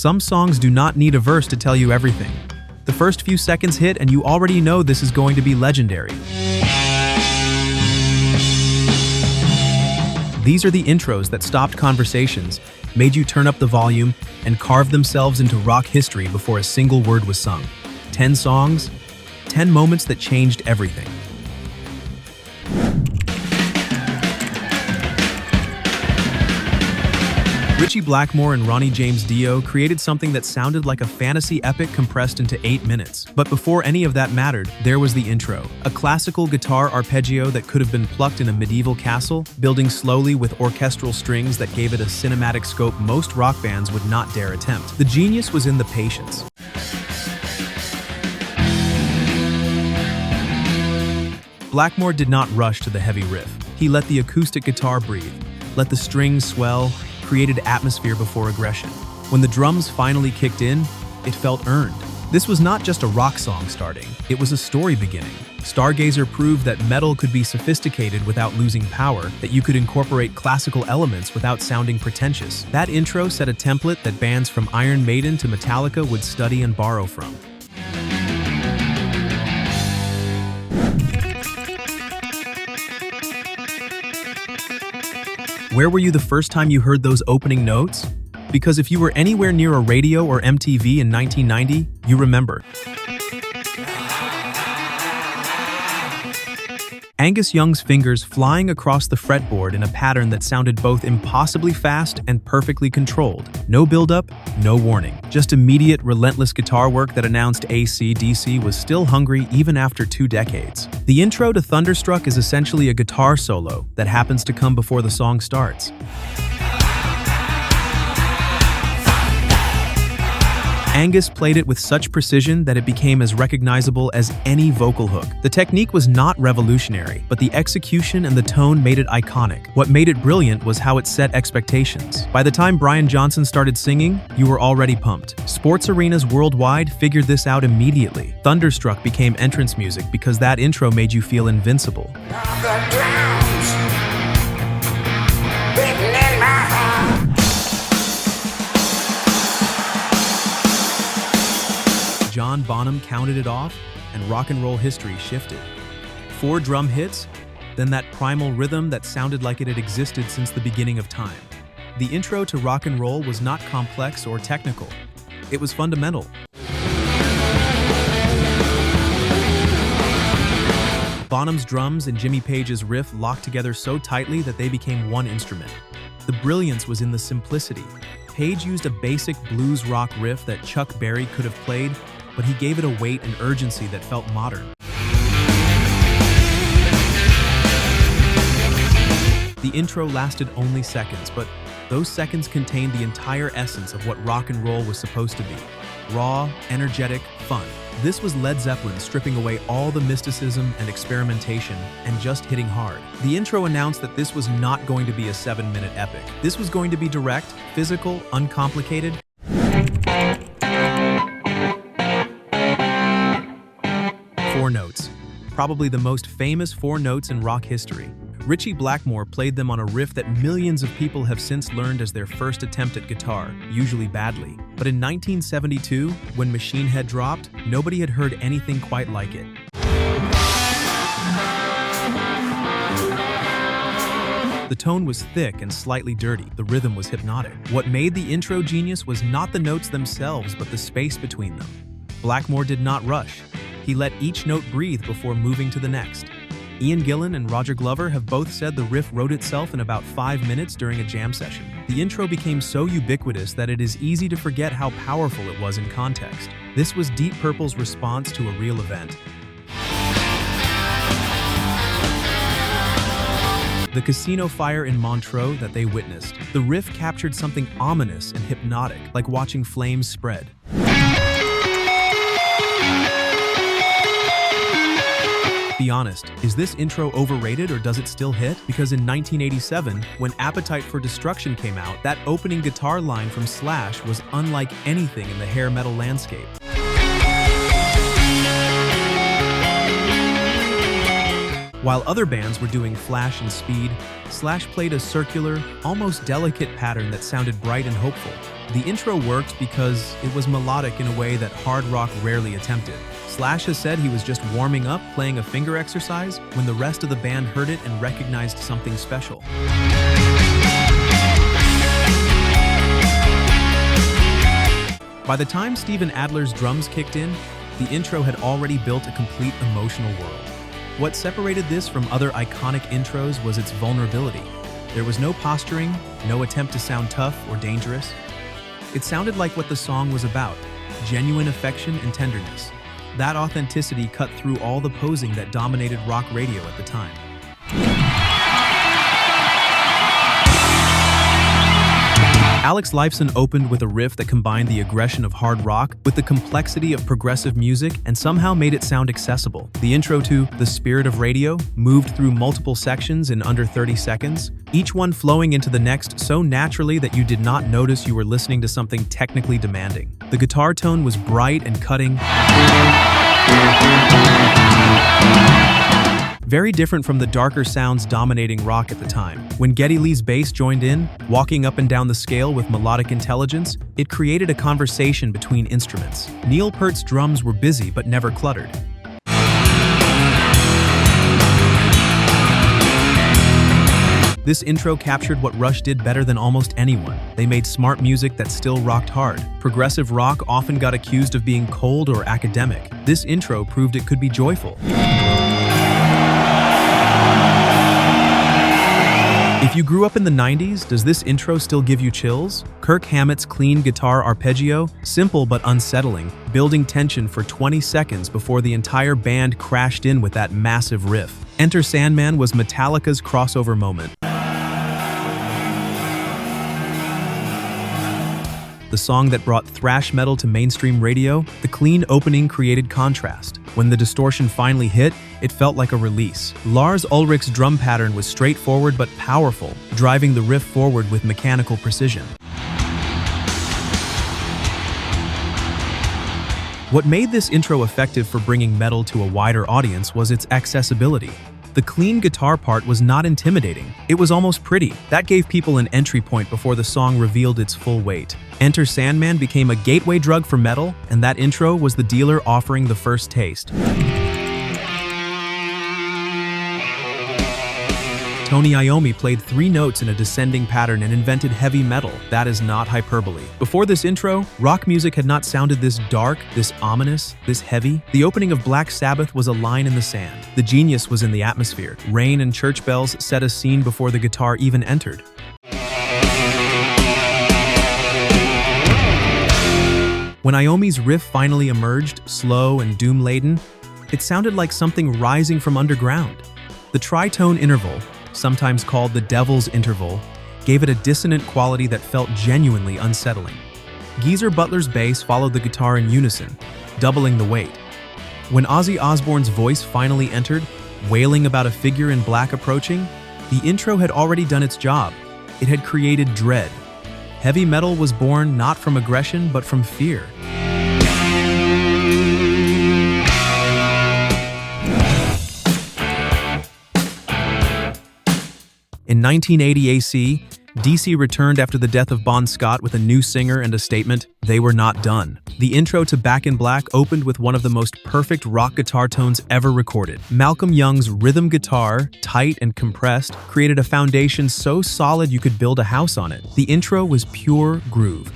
Some songs do not need a verse to tell you everything. The first few seconds hit and you already know this is going to be legendary. These are the intros that stopped conversations, made you turn up the volume, and carved themselves into rock history before a single word was sung. 10 songs, 10 moments that changed everything. Ritchie Blackmore and Ronnie James Dio created something that sounded like a fantasy epic compressed into 8 minutes. But before any of that mattered, there was the intro, a classical guitar arpeggio that could have been plucked in a medieval castle, building slowly with orchestral strings that gave it a cinematic scope most rock bands would not dare attempt. The genius was in the patience. Blackmore did not rush to the heavy riff. He let the acoustic guitar breathe, let the strings swell, created atmosphere before aggression. When the drums finally kicked in, it felt earned. This was not just a rock song starting, it was a story beginning. Stargazer proved that metal could be sophisticated without losing power, that you could incorporate classical elements without sounding pretentious. That intro set a template that bands from Iron Maiden to Metallica would study and borrow from. Where were you the first time you heard those opening notes? Because if you were anywhere near a radio or MTV in 1990, you remember. Angus Young's fingers flying across the fretboard in a pattern that sounded both impossibly fast and perfectly controlled. No build-up, no warning. Just immediate, relentless guitar work that announced AC/DC was still hungry even after 2 decades. The intro to Thunderstruck is essentially a guitar solo that happens to come before the song starts. Angus played it with such precision that it became as recognizable as any vocal hook. The technique was not revolutionary, but the execution and the tone made it iconic. What made it brilliant was how it set expectations. By the time Brian Johnson started singing, you were already pumped. Sports arenas worldwide figured this out immediately. Thunderstruck became entrance music because that intro made you feel invincible. John Bonham counted it off, and rock and roll history shifted. 4 drum hits, then that primal rhythm that sounded like it had existed since the beginning of time. The intro to rock and roll was not complex or technical. It was fundamental. Bonham's drums and Jimmy Page's riff locked together so tightly that they became one instrument. The brilliance was in the simplicity. Page used a basic blues rock riff that Chuck Berry could have played, but he gave it a weight and urgency that felt modern. The intro lasted only seconds, but those seconds contained the entire essence of what rock and roll was supposed to be. Raw, energetic, fun. This was Led Zeppelin stripping away all the mysticism and experimentation and just hitting hard. The intro announced that this was not going to be a 7-minute epic. This was going to be direct, physical, uncomplicated. 4 notes. Probably the most famous 4 notes in rock history. Ritchie Blackmore played them on a riff that millions of people have since learned as their first attempt at guitar, usually badly. But in 1972, when Machine Head dropped, nobody had heard anything quite like it. The tone was thick and slightly dirty. The rhythm was hypnotic. What made the intro genius was not the notes themselves, but the space between them. Blackmore did not rush. He let each note breathe before moving to the next. Ian Gillan and Roger Glover have both said the riff wrote itself in about 5 minutes during a jam session. The intro became so ubiquitous that it is easy to forget how powerful it was in context. This was Deep Purple's response to a real event. The casino fire in Montreux that they witnessed. The riff captured something ominous and hypnotic, like watching flames spread. Be honest, is this intro overrated or does it still hit? Because in 1987, when Appetite for Destruction came out, that opening guitar line from Slash was unlike anything in the hair metal landscape. While other bands were doing flash and speed, Slash played a circular, almost delicate pattern that sounded bright and hopeful. The intro worked because it was melodic in a way that hard rock rarely attempted. Slash has said he was just warming up, playing a finger exercise, when the rest of the band heard it and recognized something special. By the time Steven Adler's drums kicked in, the intro had already built a complete emotional world. What separated this from other iconic intros was its vulnerability. There was no posturing, no attempt to sound tough or dangerous. It sounded like what the song was about, genuine affection and tenderness. That authenticity cut through all the posing that dominated rock radio at the time. Alex Lifeson opened with a riff that combined the aggression of hard rock with the complexity of progressive music and somehow made it sound accessible. The intro to The Spirit of Radio moved through multiple sections in under 30 seconds, each one flowing into the next so naturally that you did not notice you were listening to something technically demanding. The guitar tone was bright and cutting, very different from the darker sounds dominating rock at the time. When Geddy Lee's bass joined in, walking up and down the scale with melodic intelligence, it created a conversation between instruments. Neil Peart's drums were busy but never cluttered. This intro captured what Rush did better than almost anyone. They made smart music that still rocked hard. Progressive rock often got accused of being cold or academic. This intro proved it could be joyful. If you grew up in the 90s, does this intro still give you chills? Kirk Hammett's clean guitar arpeggio, simple but unsettling, building tension for 20 seconds before the entire band crashed in with that massive riff. Enter Sandman was Metallica's crossover moment. The song that brought thrash metal to mainstream radio, the clean opening created contrast. When the distortion finally hit, it felt like a release. Lars Ulrich's drum pattern was straightforward but powerful, driving the riff forward with mechanical precision. What made this intro effective for bringing metal to a wider audience was its accessibility. The clean guitar part was not intimidating. It was almost pretty. That gave people an entry point before the song revealed its full weight. Enter Sandman became a gateway drug for metal, and that intro was the dealer offering the first taste. Tony Iommi played 3 notes in a descending pattern and invented heavy metal. That is not hyperbole. Before this intro, rock music had not sounded this dark, this ominous, this heavy. The opening of Black Sabbath was a line in the sand. The genius was in the atmosphere. Rain and church bells set a scene before the guitar even entered. When Iommi's riff finally emerged, slow and doom-laden, it sounded like something rising from underground. The tritone interval, sometimes called the devil's interval, gave it a dissonant quality that felt genuinely unsettling. Geezer Butler's bass followed the guitar in unison, doubling the weight. When Ozzy Osbourne's voice finally entered, wailing about a figure in black approaching, the intro had already done its job. It had created dread. Heavy metal was born not from aggression, but from fear. In 1980 DC returned after the death of Bon Scott with a new singer and a statement, they were not done. The intro to Back in Black opened with one of the most perfect rock guitar tones ever recorded. Malcolm Young's rhythm guitar, tight and compressed, created a foundation so solid you could build a house on it. The intro was pure groove.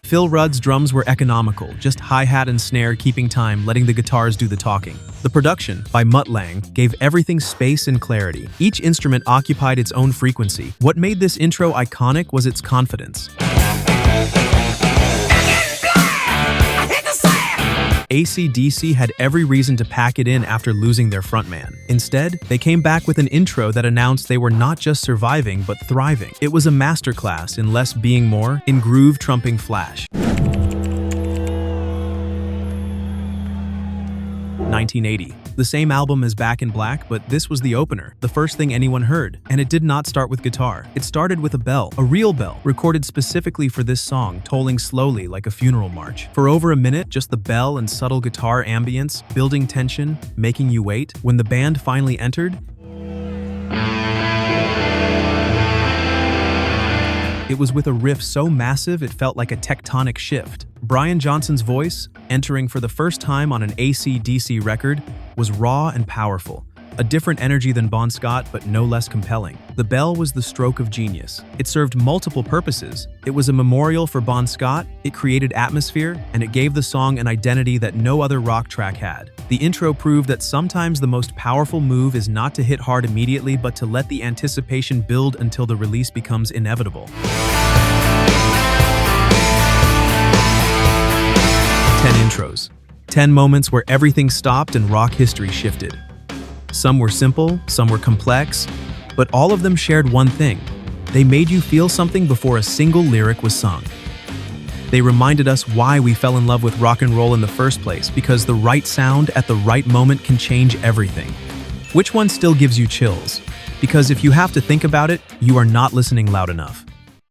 Phil Rudd's drums were economical, just hi-hat and snare keeping time, letting the guitars do the talking. The production, by Mutt Lange, gave everything space and clarity. Each instrument occupied its own frequency. What made this intro iconic was its confidence. AC/DC had every reason to pack it in after losing their frontman. Instead, they came back with an intro that announced they were not just surviving, but thriving. It was a masterclass in less being more, in groove trumping flash. 1980. The same album as Back in Black, but this was the opener, the first thing anyone heard. And it did not start with guitar. It started with a bell, a real bell, recorded specifically for this song, tolling slowly like a funeral march. For over a minute, just the bell and subtle guitar ambience, building tension, making you wait. When the band finally entered, It was with a riff so massive it felt like a tectonic shift. Brian Johnson's voice, entering for the first time on an AC/DC record, was raw and powerful. A different energy than Bon Scott, but no less compelling. The bell was the stroke of genius. It served multiple purposes. It was a memorial for Bon Scott, it created atmosphere, and it gave the song an identity that no other rock track had. The intro proved that sometimes the most powerful move is not to hit hard immediately, but to let the anticipation build until the release becomes inevitable. 10 intros. 10 moments where everything stopped and rock history shifted. Some were simple, some were complex, but all of them shared one thing. They made you feel something before a single lyric was sung. They reminded us why we fell in love with rock and roll in the first place, because the right sound at the right moment can change everything. Which one still gives you chills? Because if you have to think about it, you are not listening loud enough.